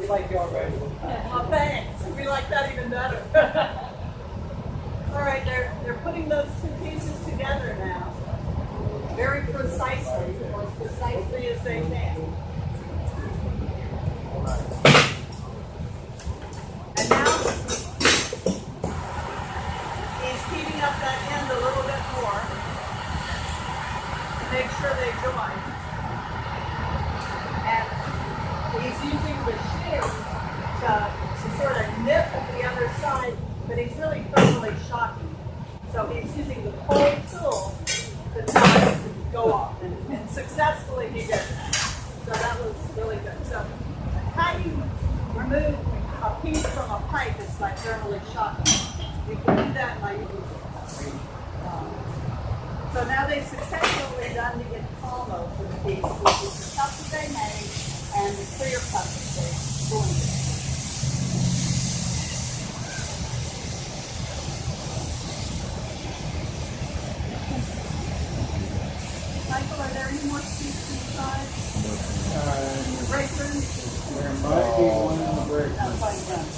like you already. Well, thanks. We like that even better. All right, they're putting those two pieces together now, very precisely, or as precisely as they can. And now he's heating up that end a little bit more to make sure they join. And he's using the shears to sort of nip the other side, but he's really thoroughly shocking. So he's using the cold tool to tell it to go off. And successfully he did that. So that was really good. So how do you remove a piece from a pipe that's by thermally shocking? You can do that by using so now they've successfully done the Palmo for the piece, which is the cup that they made and the clear cup that they're going to. Michael, are there any more seats inside? Break room? There might be one in the break No, room. fine, done.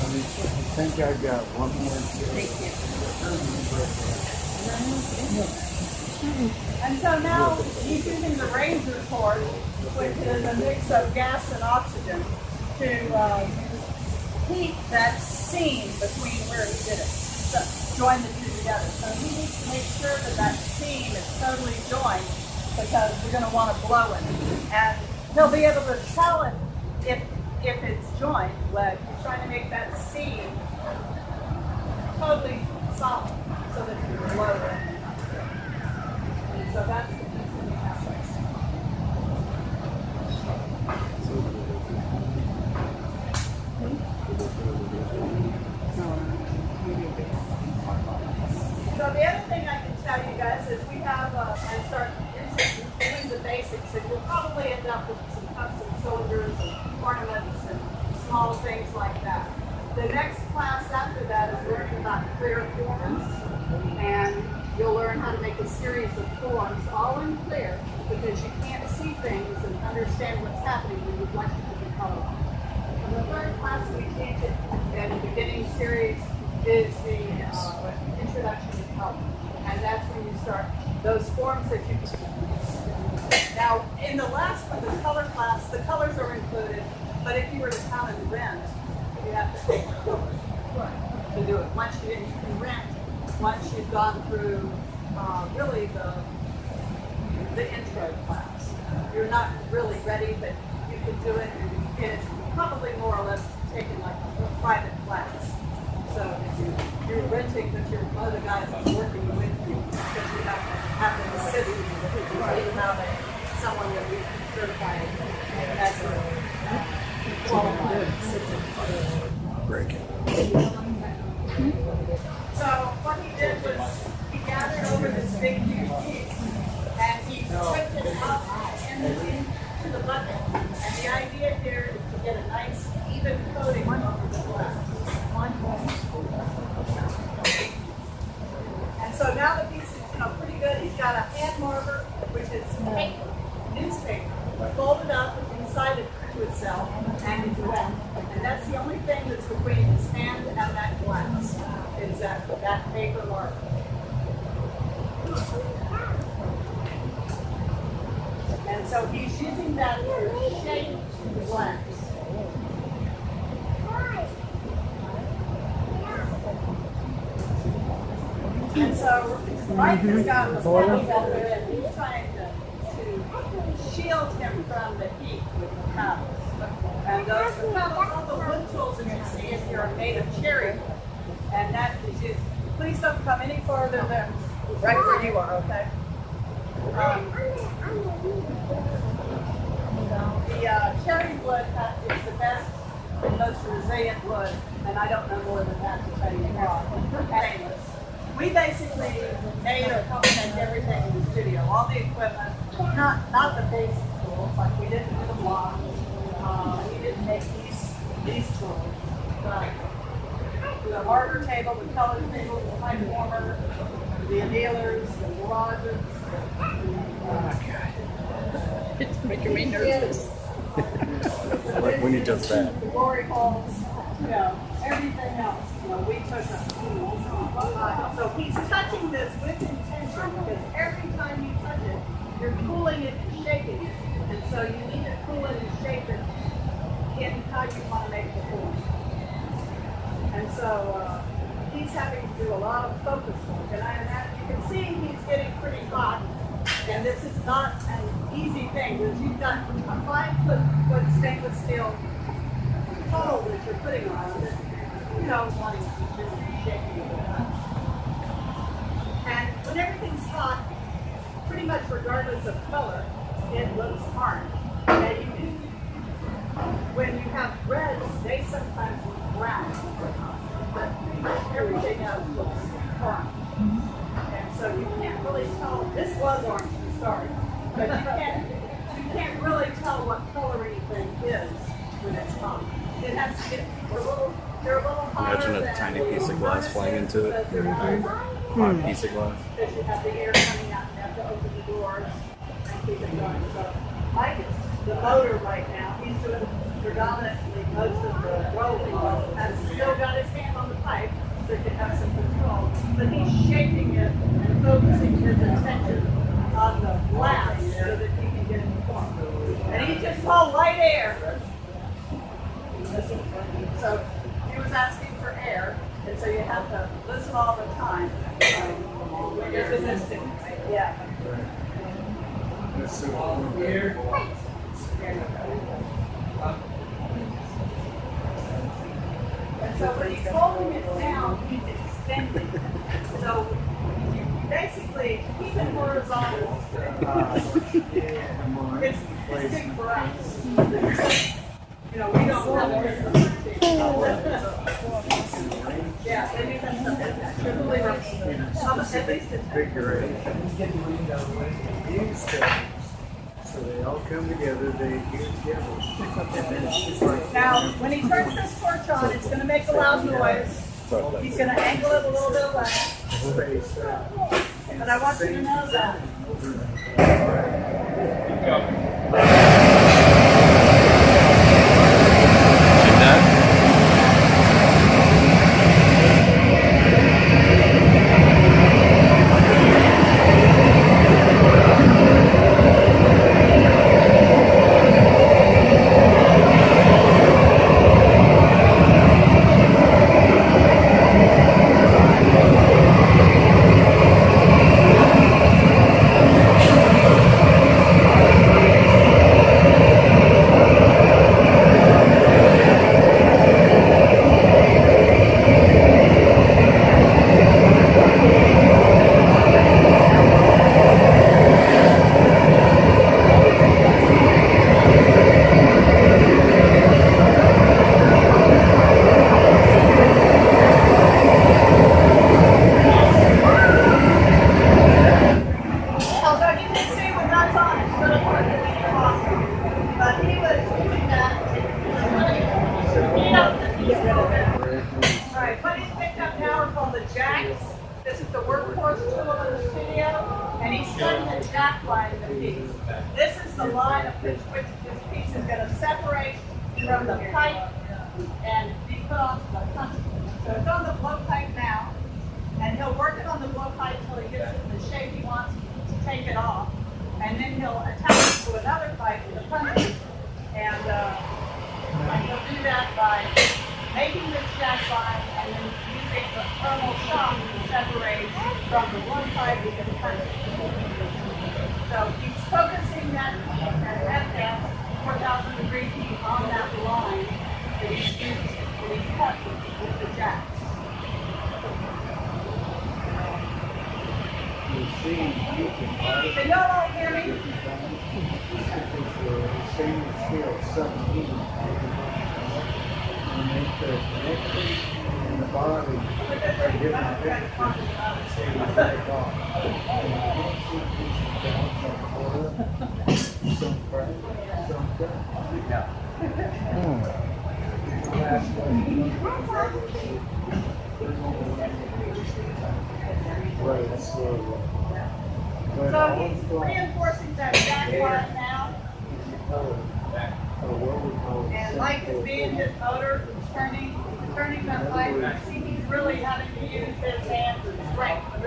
I think I got one more. Thank you. And so now he's using the Ranger cord, which is a mix of gas and oxygen, to heat that seam between where he did it. So join the two together. So he needs to make sure that that seam is totally joined because we're going to want to blow it. And he'll be able to tell it if it's joined when he's trying to make that seam totally solid so that you can blow it. And so that's the piece that we have. So the other thing I can tell you guys is we have, and start doing the basics, and you'll probably end up with some cups and cylinders and ornaments and small things like that. The next class after that is learning about clear forms, and you'll learn how to make a series of forms, all in clear, because you can't see things and understand what's happening when you flash it with the color. And the third class we teach it in the beginning series is the introduction to color, and that's when you start those forms that you can. Now, in the last one, the color class, the colors are included, but if you were to count and rent, you have to take the colors to do it. Once you can rent, once you've gone through really the intro class. You're not really ready, but you can do it, and it's probably more or less taken like a private class. So if you're renting, but your other guys are working with you, because you have to sit you have someone that we certify as a qualified assistant. Break it. So what he did was he gathered over this big huge piece and he put it up into the bucket. And the idea here is to get a nice even coating over the glass. And so now the piece is pretty good. He's got a hand marker, which is paper, newspaper, folded up inside it to itself, and it's wet. And that's the only thing that's between his hand and that glass, is that paper marker. And so he's using that to shape the glass. And so Mike has got the petals out there, and he's trying to shield him from the heat with the petals. And those petals, all the wood tools that you see in here are made of cherry wood. And that is used. Please don't come any farther than right where you are, okay? The cherry wood is the best and most resilient wood, and I don't know more than that to tell you why. We basically made or complemented everything in the studio, all the equipment, not the basic tools, like we didn't do the blocks, we didn't make these tools, but the arbor table, the color table, the pipe warmer, the annealers, the garages, It's making me nervous. Like when he does that. The glory holes, you know, everything else. You know, we took a. So he's touching this with intention because every time you touch it, you're cooling it and shaking it. And so you need to cool it and shape it in how you want to make the form. And so he's having to do a lot of focus work. And I imagine you can see he's getting pretty hot. And this is not an easy thing because you've got a 5-foot stainless steel hull that you're putting on it. You know, wanting to just shaking it. And when everything's hot, pretty much regardless of color, it looks orange. And you do, when you have reds, they sometimes look brown. But pretty much everything else looks orange. And so you can't really tell, this was orange to start, but you can't really tell what color anything is when it's hot. It has to get, they're a little hotter. Imagine a tiny piece of glass flying into it. Hot piece of glass. Because you have the air coming out and you have to open the doors and keep it going. So Mike is the motor right now. He's doing predominantly most of the rolling. Has still got his hand on the pipe so he can have some control. But he's shaping it and focusing his attention on the glass so that he can get it to form. And he just called light air. So he was asking for air, and so you have to listen all the time. There's a listing, right? Yeah. Let's see what we here. And so when he's holding it down, he's extending. So you basically keep it horizontal. It's big for us. You know, we don't have it. Yeah, they do have something like that. At least it's Use things. So they all come together, they get together. And then it's just like. Now, when he turns this torch on, it's going to make a loud noise. He's going to angle it a little bit away. Space out. But I want you to know that. See that? Although you can see when that's on, it's going to work when you're off. But he was doing that to heat up the piece a little bit. Alright, what he's picked up now are called the jacks. This is the workhorse tool in the studio, and he's cutting the jack line of the piece. This is the line of which this piece is going to separate from the pipe and be put onto the punch. So it's on the blow pipe now, and he'll work it on the blow pipe until he gets it in the shape he wants to take it off, and then he'll attach it to another pipe with a punch. And he'll do that by making this jack line and then using the thermal shock to separate from the one pipe with the punch. So he's focusing that heat at that 4,000 degree heat on that line that he's using when he's cut with the jacks. You see, you can Can y'all all hear me? stainless steel submarine. And make the connection and the body are different pictures. So you back off. And you can see pieces down some quarter, some crack, some cut. Last one. Right, slowly. But So all he's the flights, reinforcing that jack line now, you call it, or what we call it. and Mike is being his motor, turning that line. See, he's really having to use his hands and strength to move.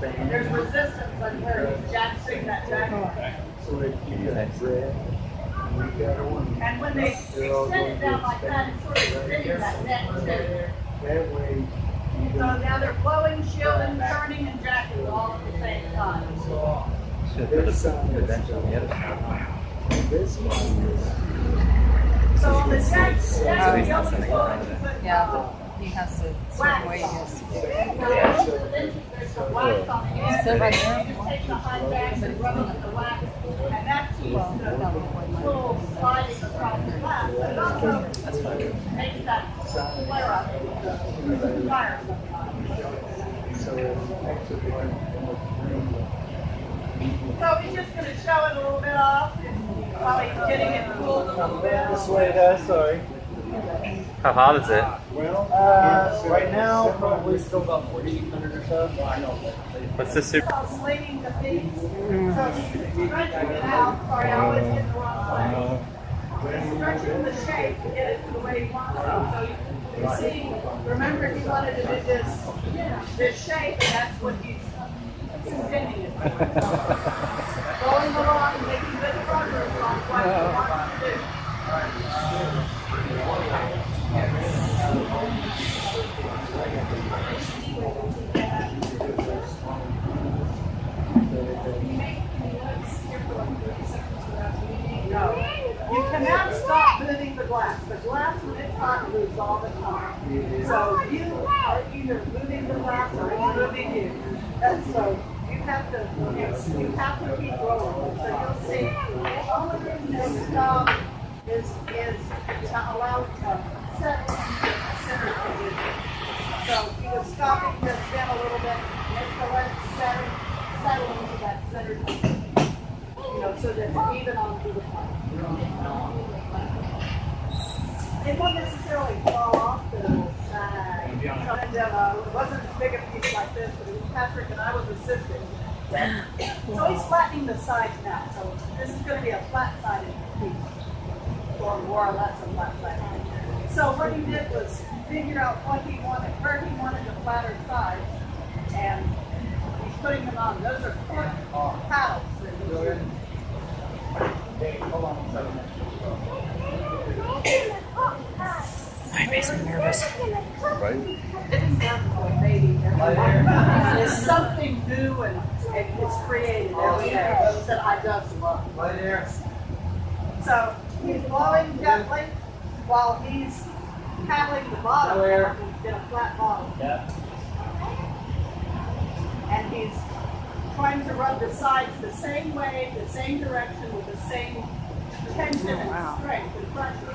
And there's resistance on where he's jacksing that jack line. So if you got bread, you got one. And when they extend it down like that, it's sort of spinning that neck too. That way, you So don't. now they're blowing, shielding, turning, and jacking all at the same time. Should put a bench on the other side. This one is. So on the jack, So jack, he's the not only sending it blowing, around it. but, Yeah, but he has to certain way he has to do it. There's some wax on the end. Sit right there. You just take the high wax and rub it with the wax, and that keeps the little sliding across the glass. But it also makes that flare up with the fire sometimes. So it's actually like. So he's just gonna show it a little bit off while he's getting it cooled a little bit. This way, guys, sorry. How hot is it? Well, Right now, probably still about 4,800 or so. What's the super? While slinging the feet. So he's stretching it out. Sorry, I always get the wrong way. He's stretching the shape to get it to the way he wants it. So you see, remember he wanted to do this shape, and that's what he's intending it for. Going along, making good progress on what he wants to do. No. You cannot stop moving the glass. The glass, when it's hot, moves all the time. So you are either moving the glass or it's moving you. And so you have to keep rolling. So you'll see, the only reason to stop is to allow it to settle into a center position. So he was stopping to spin a little bit, and to let it settle into that center position. You know, so that it's even on through the pipe. It won't necessarily fall off the side. And it wasn't as big a piece like this, but it was Patrick and I was assisting. So he's flattening the sides now. So this is going to be a flat-sided piece, or more or less a flat-sided. So what he did was figure out what he wanted, where he wanted the flatter sides, and he's putting them on. Those are foot paddles. Hey, hold on a second. It makes me nervous. Right? It's definitely maybe there's something new and it's created every day that I just love. Right there. So he's blowing gently while he's paddling the bottom Where? to get a flat bottom. Yeah. And he's trying to rub the sides the same way, the same direction, with the same tension and strength and pressure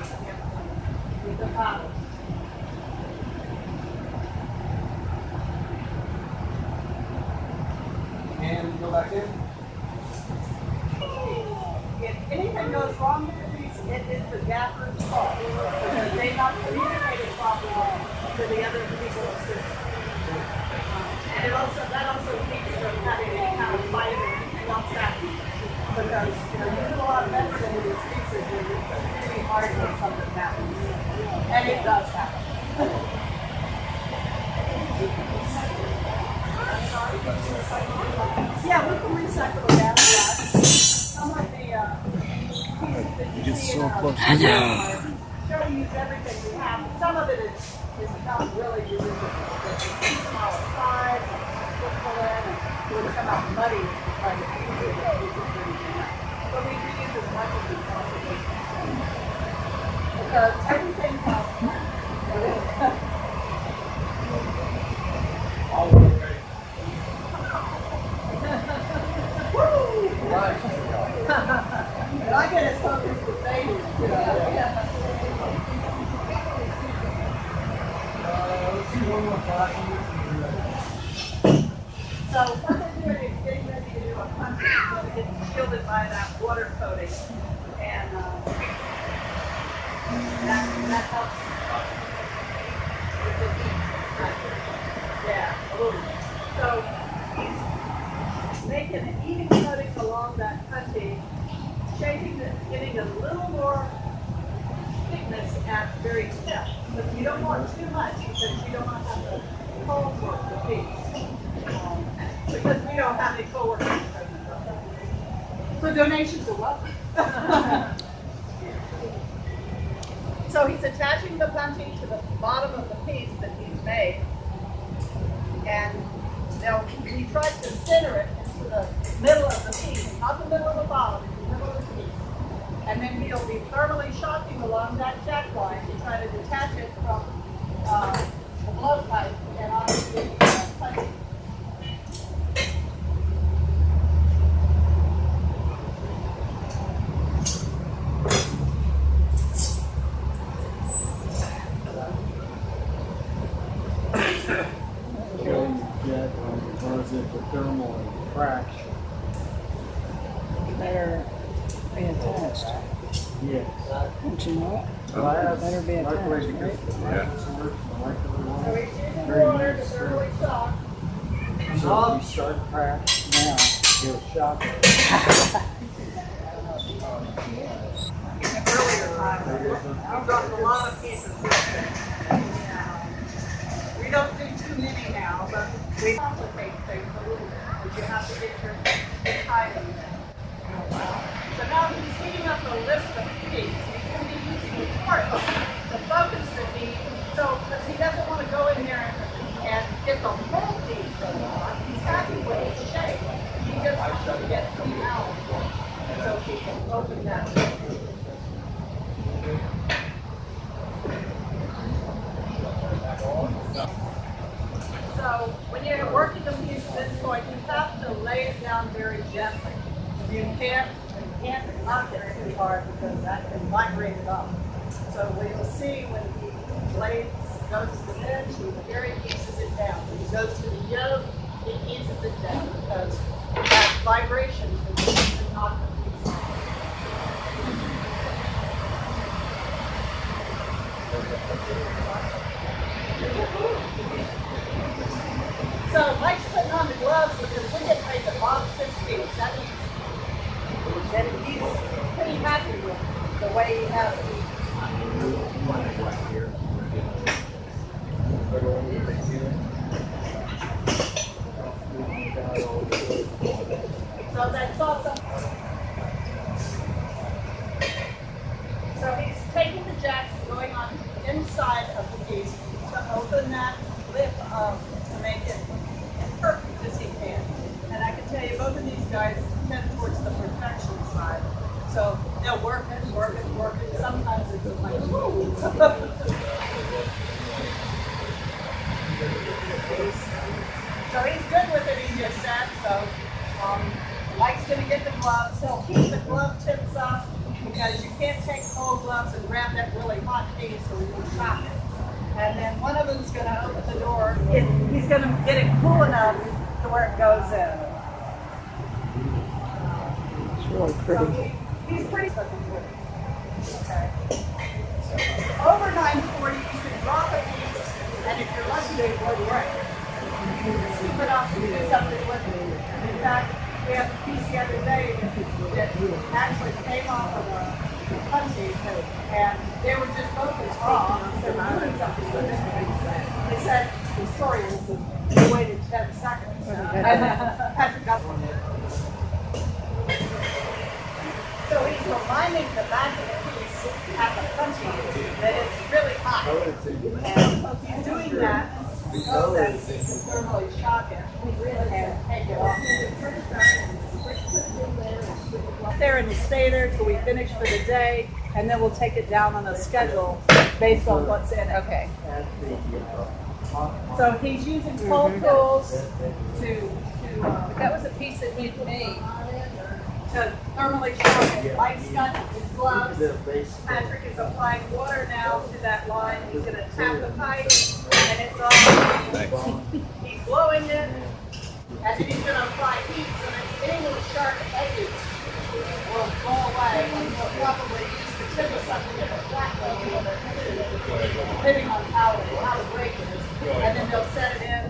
with the paddle. And go back in. If anything goes wrong with the piece, it is the gaffer's fault because they not communicated properly to the other people assisting. And that also keeps from having any kind of fight or anything else happen. Because you do a lot of effort into these pieces, and it's really hard when something happens. And it does happen. Yeah, we can recycle the gas glass. Some of the pieces that you see in our sure we use everything we have. Some of it is not really reusable. It's small size, we'll pull in, and it would come out muddy by the pieces that we can bring in. But we reuse as much as we possibly can. Because everything costs money. All the way ready. And I get as focused with babies, you know. Let's see one more class. So what they're doing is getting ready to do a punch that's going to get shielded by that water coating. And that helps with the heat pressure. Yeah, a little bit. So he's making taking and even cutting along that cutting, shaping it, getting a little more thickness at the very tip. But you don't want too much because you don't want to have to cold work the piece. Because we don't have any co-workers. So donations are welcome. So he's attaching the bunting to the bottom of the piece that he's made. And now he tries to center it into the middle of the piece, not the middle of the bottom, the middle of the piece. And then he'll be thermally shocking along that jack line to try to detach it from the blowpipe and onto the punching. Killing the jet runs into thermal and cracks. Better be attached. Yes. Don't you know it? Glass, Better be attached, luckily right? because the glass works molecular So level. he's using Very water to nice. thermally shock. So if you start cracks now, you'll shock it. Earlier time, I've gotten a lot of pieces. We don't do too many now, but we complicate things a little bit. But you have to get your timing there. So now he's heating up a list of piece. He's going to be using the part of the focus technique. So, because he doesn't want to go in there and get the whole piece going on, he's happy with his shape. He just wants to get the out. And so he can open that. So when you're working a piece at this point, you have to lay it down very gently. You can't knock it too hard because that can vibrate it up. So we will see when he goes to the edge, he very eases it down. When he goes to the yoke, he eases it down because that vibration can knock the piece off. So Mike's putting on the gloves because we get paid to box this piece. That means that he's pretty happy with the way he has it. So that's awesome. So he's taking the jacks and going on the inside of the piece to open that lip up to make it as perfect as he can. And I can tell you both of these guys tend towards the perfection side. So they'll work it, work it, work it. Sometimes it's like, woo! So he's good with it, he just said. So Mike's going to get the gloves. He'll keep the glove tips up because you can't take cold gloves and grab that really hot piece or you can shock it. And then one of them's going to open the door. He's going to get it cool enough to where it goes in. It's really pretty. So he's pretty fucking good. Okay. Over 940, you can drop a piece, and if you're lucky, they would work. You can scoop it off and do something with it. In fact, we have a piece the other day that actually came off of a punchy, and they were just both in awe. They were doing something with it. They said the story is that they waited 10 seconds. And Patrick got one. So he's reminding the back of the piece at the punchy that it's really hot. And he's doing that so that he can thermally shock it and take it off. There and stay there till we finish for the day, and then we'll take it down on a schedule based on what's in it. Okay. So he's using cold tools to That was a piece that he'd made. to thermally shock it. Mike's got his gloves. Patrick is applying water now to that line. He's going to tap the pipe, and it's on. He's blowing it, and then he's going to apply heat so that any little sharp edges will go away, and he'll probably use the tip of something to flat level with it, depending on how the break is. And then they'll set it in